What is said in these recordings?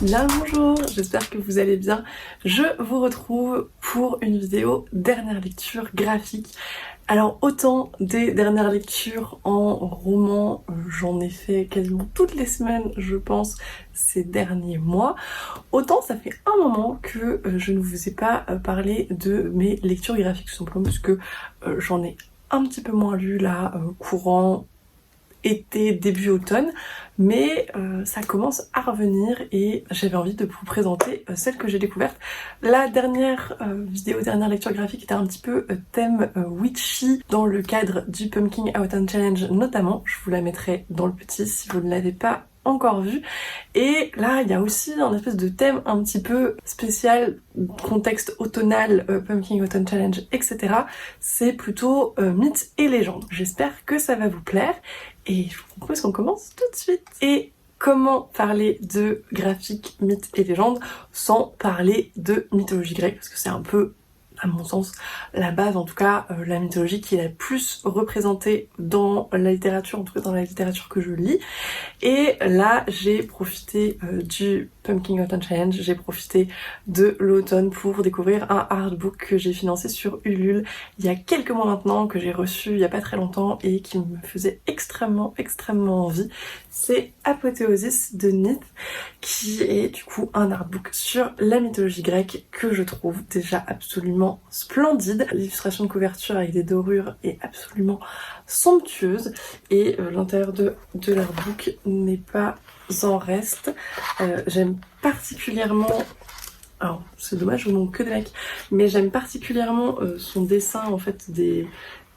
Bien le bonjour, j'espère que vous allez bien. Je vous retrouve pour une vidéo dernière lecture graphique. Alors autant des dernières lectures en roman, j'en ai fait quasiment toutes les semaines je pense ces derniers mois, autant ça fait un moment que je ne vous ai pas parlé de mes lectures graphiques, tout simplement parce que j'en ai un petit peu moins lu là, courant été, début automne, mais ça commence à revenir et j'avais envie de vous présenter celle que j'ai découverte. La dernière dernière lecture graphique était un petit peu thème witchy dans le cadre du Pumpkin Autumn Challenge notamment. Je vous la mettrai dans le petit si vous ne l'avez pas encore vue. Et là il y a aussi un espèce de thème un petit peu spécial, contexte automnal, Pumpkin Autumn Challenge, etc. C'est plutôt mythes et légendes. J'espère que ça va vous plaire. Et je vous propose qu'on commence tout de suite. Et comment parler de graphique, mythes et légendes sans parler de mythologie grecque, parce que c'est un peu, à mon sens, la base, en tout cas, la mythologie qui est la plus représentée dans la littérature, en tout cas dans la littérature que je lis. Et là, j'ai profité du Pumpkin Autumn Challenge, j'ai profité de l'automne pour découvrir un artbook que j'ai financé sur Ulule il y a quelques mois maintenant, que j'ai reçu il y a pas très longtemps et qui me faisait extrêmement envie. C'est Apothéosis de Neith, qui est du coup un artbook sur la mythologie grecque que je trouve déjà absolument splendide. L'illustration de couverture avec des dorures est absolument somptueuse et l'intérieur de l'artbook n'est pas en reste. J'aime particulièrement, alors c'est dommage je vous montre que des mecs, mais j'aime particulièrement son dessin en fait des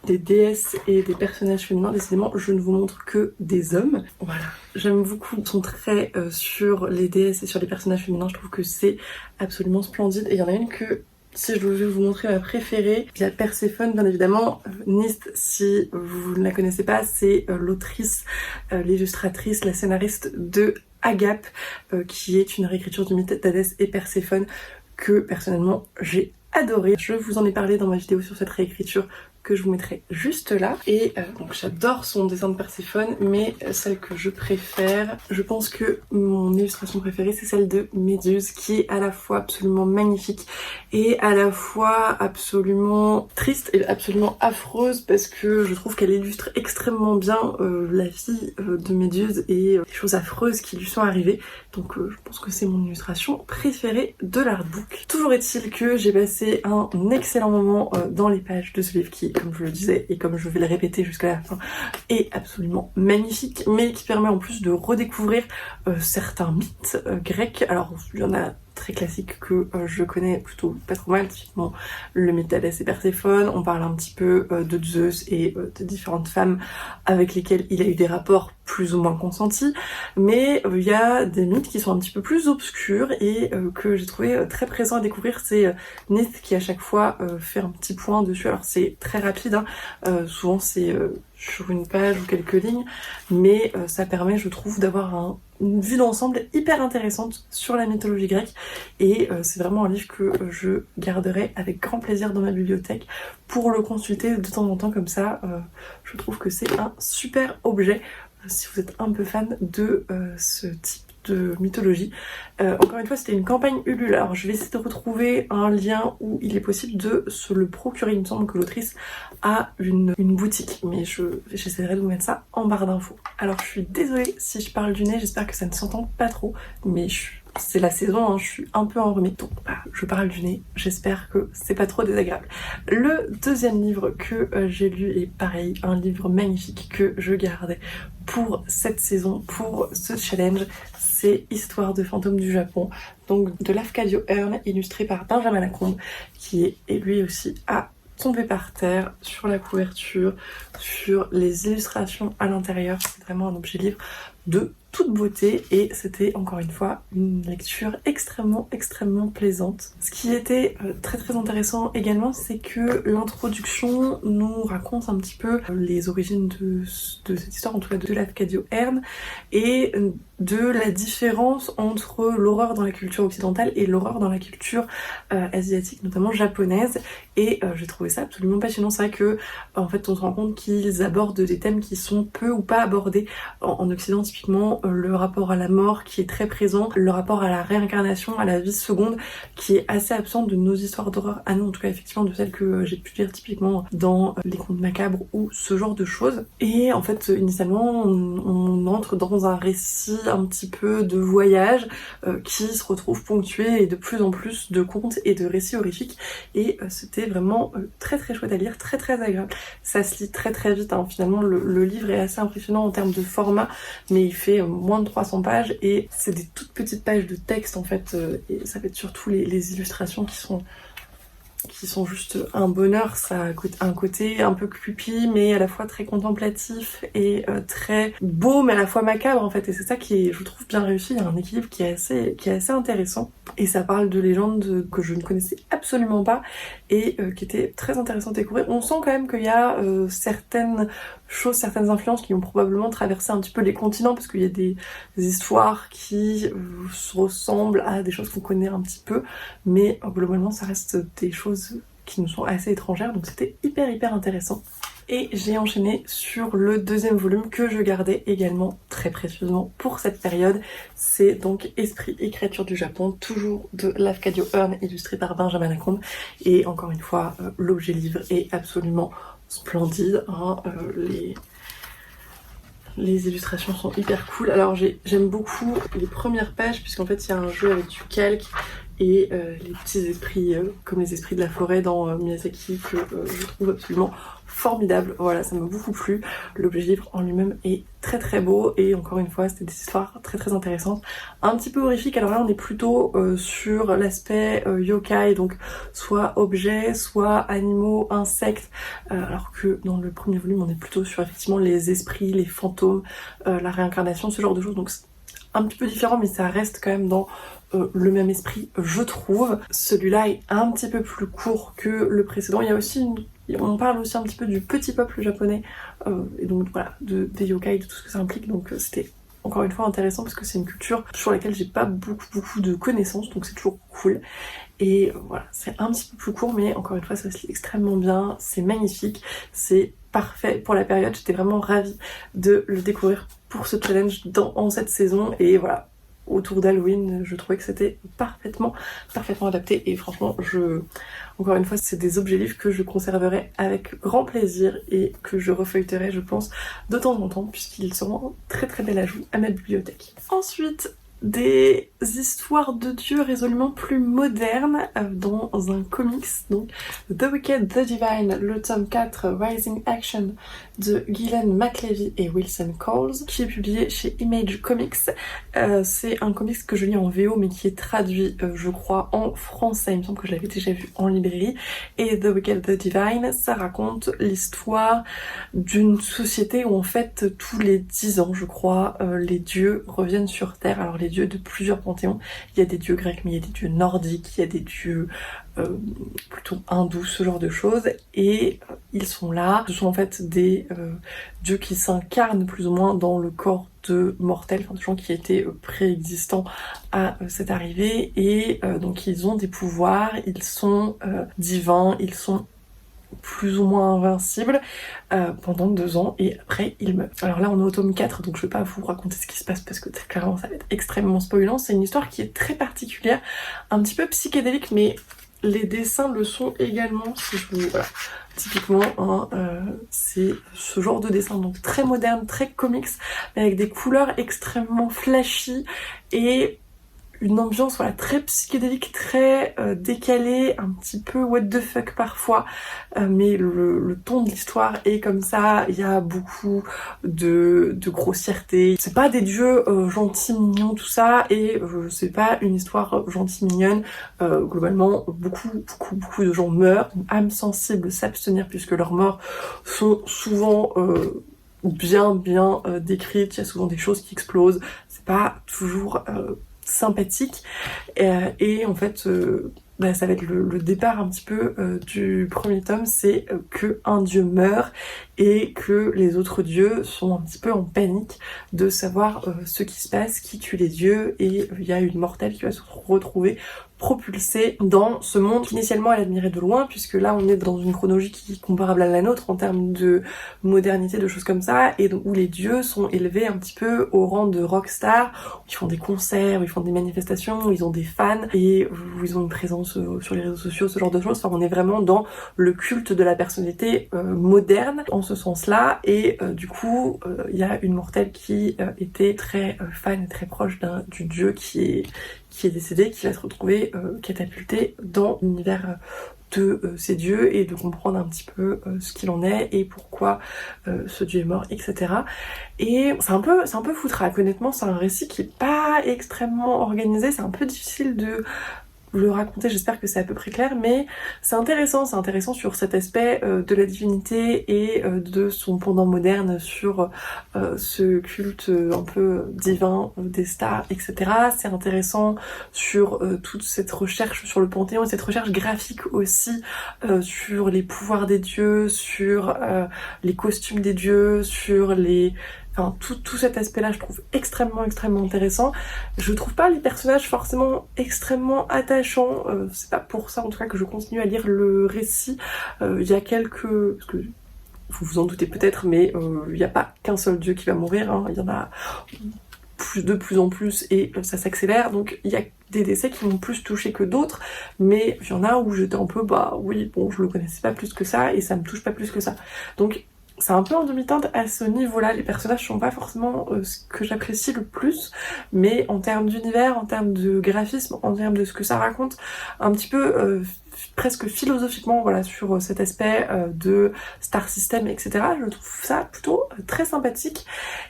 déesses et des personnages féminins. Décidément je ne vous montre que des hommes, voilà. J'aime beaucoup son trait sur les déesses et sur les personnages féminins, je trouve que c'est absolument splendide. Et il y en a une que, si je devais vous montrer ma préférée, il y a Perséphone bien évidemment. Neith, si vous ne la connaissez pas, c'est l'autrice, l'illustratrice, la scénariste de Agape, qui est une réécriture du mythe d'Hadès et Perséphone que personnellement j'ai adoré. Je vous en ai parlé dans ma vidéo sur cette réécriture que je vous mettrai juste là. Et donc j'adore son dessin de Perséphone, mais celle que je préfère, je pense que mon illustration préférée c'est celle de Méduse, qui est à la fois absolument magnifique et à la fois absolument triste et absolument affreuse, parce que je trouve qu'elle illustre extrêmement bien la vie de Méduse et les choses affreuses qui lui sont arrivées. Donc je pense que c'est mon illustration préférée de l'artbook. Toujours est-il que j'ai passé un excellent moment dans les pages de ce livre qui, comme je le disais et comme je vais le répéter jusqu'à la fin, est absolument magnifique, mais qui permet en plus de redécouvrir certains mythes grecs. Alors il y en a très classique que je connais plutôt pas trop mal, typiquement le mythe d'Hadès et Perséphone. On parle un petit peu de Zeus et de différentes femmes avec lesquelles il a eu des rapports plus ou moins consentis, mais il y a des mythes qui sont un petit peu plus obscurs et que j'ai trouvé très présent à découvrir. C'est Neith qui à chaque fois fait un petit point dessus. Alors c'est très rapide, hein. Souvent c'est sur une page ou quelques lignes, mais ça permet, je trouve, d'avoir une vue d'ensemble hyper intéressante sur la mythologie grecque, et c'est vraiment un livre que je garderai avec grand plaisir dans ma bibliothèque pour le consulter de temps en temps comme ça. Je trouve que c'est un super objet si vous êtes un peu fan de ce type de mythologie. Encore une fois, c'était une campagne Ulule. Alors je vais essayer de retrouver un lien où il est possible de se le procurer. Il me semble que l'autrice a une boutique, mais j'essaierai de vous mettre ça en barre d'infos. Alors je suis désolée si je parle du nez, j'espère que ça ne s'entend pas trop, mais c'est la saison, hein, je suis un peu enrhumée, donc je parle du nez, j'espère que c'est pas trop désagréable. Le deuxième livre que j'ai lu est pareil, un livre magnifique que je gardais pour cette saison, pour ce challenge, c'est Histoire de fantômes du Japon, donc de Lafcadio Hearn, illustré par Benjamin Lacombe, qui est lui aussi à tomber par terre sur la couverture, sur les illustrations à l'intérieur. C'est vraiment un objet livre de toute beauté et c'était encore une fois une lecture extrêmement plaisante. Ce qui était très intéressant également, c'est que l'introduction nous raconte un petit peu les origines de cette histoire, en tout cas de Lafcadio Hearn, et de la différence entre l'horreur dans la culture occidentale et l'horreur dans la culture asiatique, notamment japonaise. Et j'ai trouvé ça absolument passionnant. C'est vrai que en fait on se rend compte qu'ils abordent des thèmes qui sont peu ou pas abordés en Occident. Typiquement le rapport à la mort qui est très présent, le rapport à la réincarnation, à la vie seconde qui est assez absent de nos histoires d'horreur, à nous en tout cas effectivement de celles que j'ai pu lire typiquement dans les contes macabres ou ce genre de choses. Et en fait initialement on entre dans un récit un petit peu de voyage qui se retrouve ponctué et de plus en plus de contes et de récits horrifiques, et c'était vraiment très très chouette à lire, très très agréable. Ça se lit très très vite, hein. Finalement le livre est assez impressionnant en termes de format, mais il fait moins de 300 pages et c'est des toutes petites pages de texte en fait, et ça va être surtout les illustrations qui sont juste un bonheur. Ça a un côté un peu creepy mais à la fois très contemplatif et très beau mais à la fois macabre en fait, et c'est ça qui est, je trouve, bien réussi. Il y a un équilibre qui est assez intéressant, et ça parle de légendes que je ne connaissais absolument pas et qui étaient très intéressantes à découvrir. On sent quand même qu'il y a certaines choses, certaines influences qui ont probablement traversé un petit peu les continents, parce qu'il y a des histoires qui se ressemblent à des choses qu'on connaît un petit peu, mais globalement ça reste des choses qui nous sont assez étrangères, donc c'était hyper intéressant. Et j'ai enchaîné sur le deuxième volume que je gardais également très précieusement pour cette période. C'est donc Esprit et créatures du Japon, toujours de Lafcadio Hearn, illustré par Benjamin Lacombe. Et encore une fois, l'objet livre est absolument splendide, hein. Les illustrations sont hyper cool. Alors j'aime beaucoup les premières pages, puisqu'en fait il y a un jeu avec du calque et les petits esprits comme les esprits de la forêt dans Miyazaki, que je trouve absolument formidable. Voilà, ça m'a beaucoup plu. L'objet livre en lui-même est très très beau, et encore une fois c'était des histoires très intéressantes, un petit peu horrifiques. Alors là on est plutôt sur l'aspect yokai, donc soit objets, soit animaux, insectes, alors que dans le premier volume on est plutôt sur effectivement les esprits, les fantômes, la réincarnation, ce genre de choses. Donc c'est un petit peu différent, mais ça reste quand même dans le même esprit, je trouve. Celui-là est un petit peu plus court que le précédent. Il y a aussi on parle aussi un petit peu du petit peuple japonais, et donc voilà, des yokai, de tout ce que ça implique. Donc c'était encore une fois intéressant, parce que c'est une culture sur laquelle j'ai pas beaucoup de connaissances, donc c'est toujours cool. Et voilà, c'est un petit peu plus court, mais encore une fois ça se lit extrêmement bien, c'est magnifique, c'est parfait pour la période. J'étais vraiment ravie de le découvrir pour ce challenge en cette saison, et voilà, autour d'Halloween, je trouvais que c'était parfaitement adapté. Et franchement, encore une fois, c'est des objets livres que je conserverai avec grand plaisir et que je refeuilleterai, je pense, de temps en temps, puisqu'ils seront un très bel ajout à ma bibliothèque. Ensuite, des histoires de dieux résolument plus modernes dans un comics, donc The Wicked, The Divine, le tome 4 Rising Action de Gillen McLevy et Wilson Coles, qui est publié chez Image Comics. C'est un comics que je lis en VO mais qui est traduit je crois en français, il me semble que je l'avais déjà vu en librairie. Et The Wicked, The Divine, ça raconte l'histoire d'une société où en fait tous les 10 ans je crois les dieux reviennent sur Terre. Alors les dieux de plusieurs panthéons, il y a des dieux grecs mais il y a des dieux nordiques, il y a des dieux plutôt hindous, ce genre de choses, et ils sont là. Ce sont en fait des dieux qui s'incarnent plus ou moins dans le corps de mortels, enfin de gens qui étaient préexistants à cette arrivée, et donc ils ont des pouvoirs, ils sont divins, ils sont plus ou moins invincible pendant 2 ans, et après il meurt. Alors là on est au tome 4, donc je vais pas vous raconter ce qui se passe parce que clairement ça va être extrêmement spoilant. C'est une histoire qui est très particulière, un petit peu psychédélique, mais les dessins le sont également. Si je vous... Voilà. Typiquement, hein, c'est ce genre de dessin, donc très moderne, très comics, mais avec des couleurs extrêmement flashy et une ambiance voilà très psychédélique, très décalée, un petit peu what the fuck parfois, mais le ton de l'histoire est comme ça. Il y a beaucoup de grossièreté. C'est pas des dieux gentils, mignons, tout ça, et c'est pas une histoire gentille, mignonne. Globalement, beaucoup de gens meurent. Âmes sensibles s'abstenir, puisque leurs morts sont souvent bien décrites. Il y a souvent des choses qui explosent. C'est pas toujours sympathique, et en fait ça va être le départ un petit peu du premier tome. C'est que un dieu meurt et que les autres dieux sont un petit peu en panique de savoir ce qui se passe, qui tue les dieux, et il y a une mortelle qui va se retrouver propulsée dans ce monde qu'initialement elle admirait de loin, puisque là on est dans une chronologie qui est comparable à la nôtre en termes de modernité, de choses comme ça, et donc où les dieux sont élevés un petit peu au rang de rockstars, où ils font des concerts, où ils font des manifestations, où ils ont des fans, et où ils ont une présence sur les réseaux sociaux, ce genre de choses. Enfin, on est vraiment dans le culte de la personnalité moderne en ce sens-là, et du coup il y a une mortelle qui était très fan et très proche du dieu qui est décédé, qui va se retrouver catapulté dans l'univers de ces dieux et de comprendre un petit peu ce qu'il en est et pourquoi ce dieu est mort, etc. Et c'est un peu foutraque, honnêtement, c'est un récit qui est pas extrêmement organisé, c'est un peu difficile de le raconter, j'espère que c'est à peu près clair, mais c'est intéressant sur cet aspect de la divinité et de son pendant moderne, sur ce culte un peu divin des stars, etc. C'est intéressant sur toute cette recherche sur le panthéon, cette recherche graphique aussi sur les pouvoirs des dieux, sur les costumes des dieux, sur les... Enfin, tout cet aspect-là, je trouve extrêmement intéressant. Je trouve pas les personnages forcément extrêmement attachants. C'est pas pour ça, en tout cas, que je continue à lire le récit. Il y a quelques... Parce que vous vous en doutez peut-être, mais il n'y a pas qu'un seul dieu qui va mourir. Hein. Il y en a de plus en plus et ça s'accélère. Donc il y a des décès qui m'ont plus touché que d'autres, mais il y en a où j'étais un peu, bah oui, bon, je le connaissais pas plus que ça et ça me touche pas plus que ça. Donc c'est un peu en demi-teinte à ce niveau-là. Les personnages sont pas forcément ce que j'apprécie le plus, mais en termes d'univers, en termes de graphisme, en termes de ce que ça raconte, un petit peu presque philosophiquement, voilà, sur cet aspect de Star System, etc. Je trouve ça plutôt très sympathique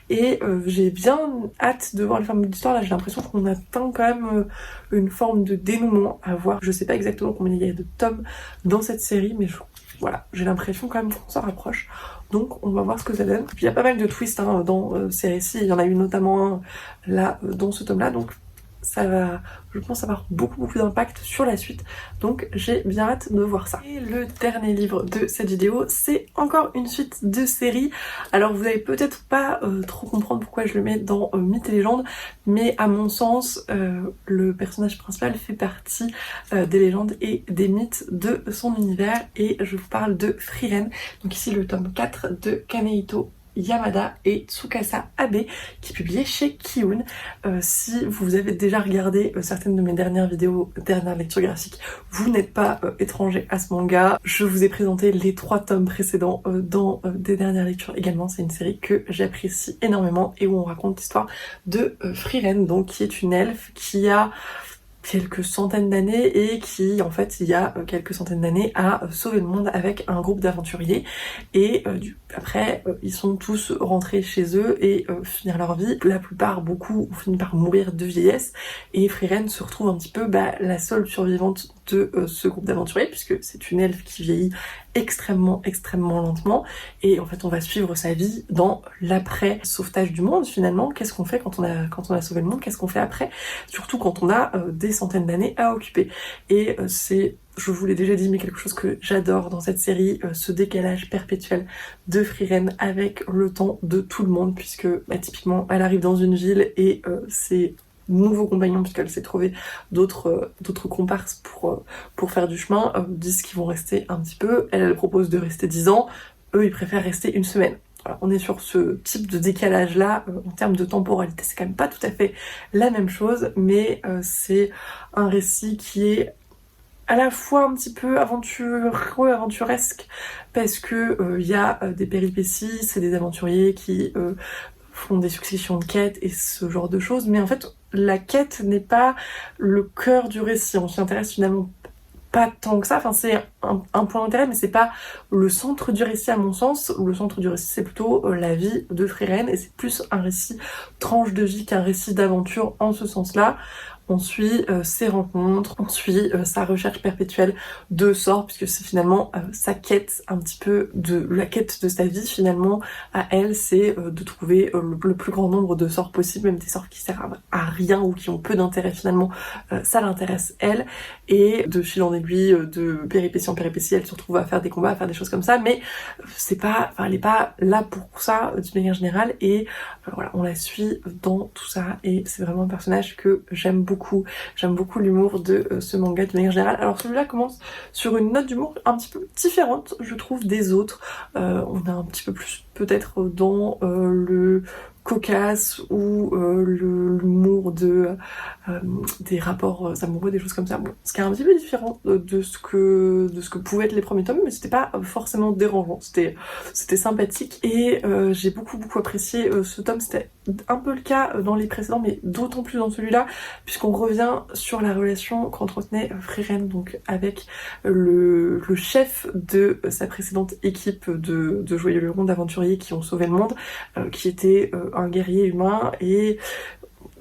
et j'ai bien hâte de voir le film d'histoire. Là, j'ai l'impression qu'on atteint quand même une forme de dénouement à voir. Je sais pas exactement combien il y a de tomes dans cette série, mais voilà, j'ai l'impression quand même qu'on s'en rapproche. Donc on va voir ce que ça donne. Puis il y a pas mal de twists hein, dans ces récits. Il y en a eu notamment un là dans ce tome-là. Donc ça va, je pense, avoir beaucoup d'impact sur la suite. Donc j'ai bien hâte de voir ça. Et le dernier livre de cette vidéo, c'est encore une suite de série. Alors vous allez peut-être pas trop comprendre pourquoi je le mets dans Mythes et légendes, mais à mon sens, le personnage principal fait partie des légendes et des mythes de son univers. Et je vous parle de Frieren. Donc ici le tome 4 de Kanehito Yamada et Tsukasa Abe qui est publié chez Kiun. Si vous avez déjà regardé certaines de mes dernières vidéos, dernières lectures graphiques, vous n'êtes pas étranger à ce manga. Je vous ai présenté les 3 tomes précédents dans des dernières lectures également. C'est une série que j'apprécie énormément et où on raconte l'histoire de Frieren, donc qui est une elfe qui a quelques centaines d'années et qui en fait il y a quelques centaines d'années a sauvé le monde avec un groupe d'aventuriers et après ils sont tous rentrés chez eux et finir leur vie. La plupart, beaucoup ont fini par mourir de vieillesse et Frieren se retrouve un petit peu la seule survivante de ce groupe d'aventuriers puisque c'est une elfe qui vieillit extrêmement lentement et en fait on va suivre sa vie dans l'après sauvetage du monde. Finalement, qu'est-ce qu'on fait quand on a sauvé le monde, qu'est-ce qu'on fait après, surtout quand on a des centaines d'années à occuper. Et c'est, je vous l'ai déjà dit, mais quelque chose que j'adore dans cette série, ce décalage perpétuel de Frieren avec le temps de tout le monde, puisque typiquement elle arrive dans une ville et c'est nouveau compagnon puisqu'elle s'est trouvé d'autres comparses pour faire du chemin, disent qu'ils vont rester un petit peu, elle propose de rester 10 ans, eux ils préfèrent rester une semaine. Voilà, on est sur ce type de décalage là en termes de temporalité, c'est quand même pas tout à fait la même chose, mais c'est un récit qui est à la fois un petit peu aventuresque parce que y a des péripéties, c'est des aventuriers qui font des successions de quêtes et ce genre de choses, mais en fait la quête n'est pas le cœur du récit, on s'y intéresse finalement pas tant que ça, enfin c'est un point d'intérêt mais c'est pas le centre du récit à mon sens. Le centre du récit c'est plutôt la vie de Frieren et c'est plus un récit tranche de vie qu'un récit d'aventure en ce sens là. On suit ses rencontres, on suit sa recherche perpétuelle de sorts, puisque c'est finalement sa quête, un petit peu de la quête de sa vie finalement à elle, c'est de trouver le plus grand nombre de sorts possible, même des sorts qui servent à rien ou qui ont peu d'intérêt finalement, ça l'intéresse elle, et de fil en aiguille, de péripétie en péripétie, elle se retrouve à faire des combats, à faire des choses comme ça, mais elle est pas là pour ça d'une manière générale, et voilà, on la suit dans tout ça, et c'est vraiment un personnage que j'aime beaucoup. beaucoup. J'aime beaucoup l'humour de ce manga de manière générale. Alors celui-là commence sur une note d'humour un petit peu différente, je trouve, des autres. On est un petit peu plus peut-être dans le cocasse ou l'humour des rapports amoureux, des choses comme ça. Bon, ce qui est un petit peu différent de ce que pouvaient être les premiers tomes, mais c'était pas forcément dérangeant, c'était sympathique et j'ai beaucoup apprécié ce tome. C'était un peu le cas dans les précédents, mais d'autant plus dans celui-là, puisqu'on revient sur la relation qu'entretenait Frieren donc avec le chef de sa précédente équipe de Joyeux Luron, d'aventuriers qui ont sauvé le monde, qui était un guerrier humain. Et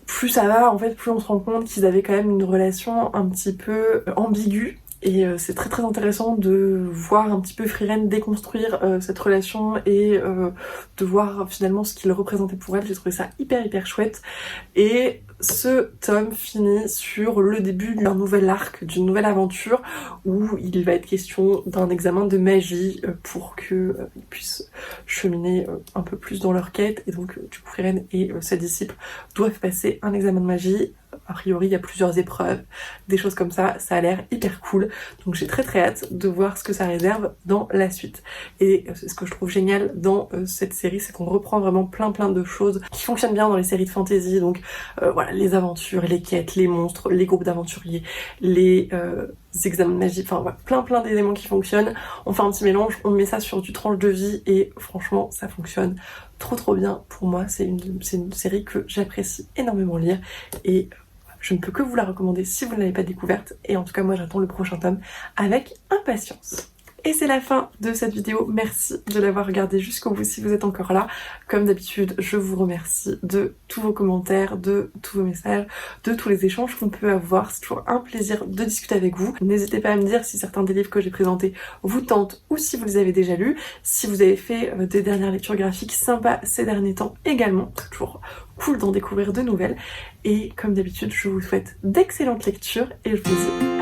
plus ça va, en fait, plus on se rend compte qu'ils avaient quand même une relation un petit peu ambiguë. Et c'est très intéressant de voir un petit peu Frieren déconstruire cette relation et de voir finalement ce qu'il représentait pour elle. J'ai trouvé ça hyper chouette. Et ce tome finit sur le début d'un nouvel arc, d'une nouvelle aventure où il va être question d'un examen de magie pour qu'ils puissent cheminer un peu plus dans leur quête. Et donc du coup Frieren et ses disciples doivent passer un examen de magie. A priori il y a plusieurs épreuves, des choses comme ça a l'air hyper cool. Donc j'ai très hâte de voir ce que ça réserve dans la suite. Et ce que je trouve génial dans cette série, c'est qu'on reprend vraiment plein de choses qui fonctionnent bien dans les séries de fantasy. Donc voilà, les aventures, les quêtes, les monstres, les groupes d'aventuriers, les examens de magie, enfin voilà, plein d'éléments qui fonctionnent. On fait un petit mélange, on met ça sur du tranche de vie et franchement ça fonctionne trop bien pour moi. C'est une série que j'apprécie énormément lire et je ne peux que vous la recommander si vous ne l'avez pas découverte. Et en tout cas moi j'attends le prochain tome avec impatience. Et c'est la fin de cette vidéo, merci de l'avoir regardée jusqu'au bout si vous êtes encore là. Comme d'habitude, je vous remercie de tous vos commentaires, de tous vos messages, de tous les échanges qu'on peut avoir. C'est toujours un plaisir de discuter avec vous. N'hésitez pas à me dire si certains des livres que j'ai présentés vous tentent ou si vous les avez déjà lus. Si vous avez fait des dernières lectures graphiques sympas ces derniers temps également, c'est toujours cool d'en découvrir de nouvelles. Et comme d'habitude, je vous souhaite d'excellentes lectures et je vous dis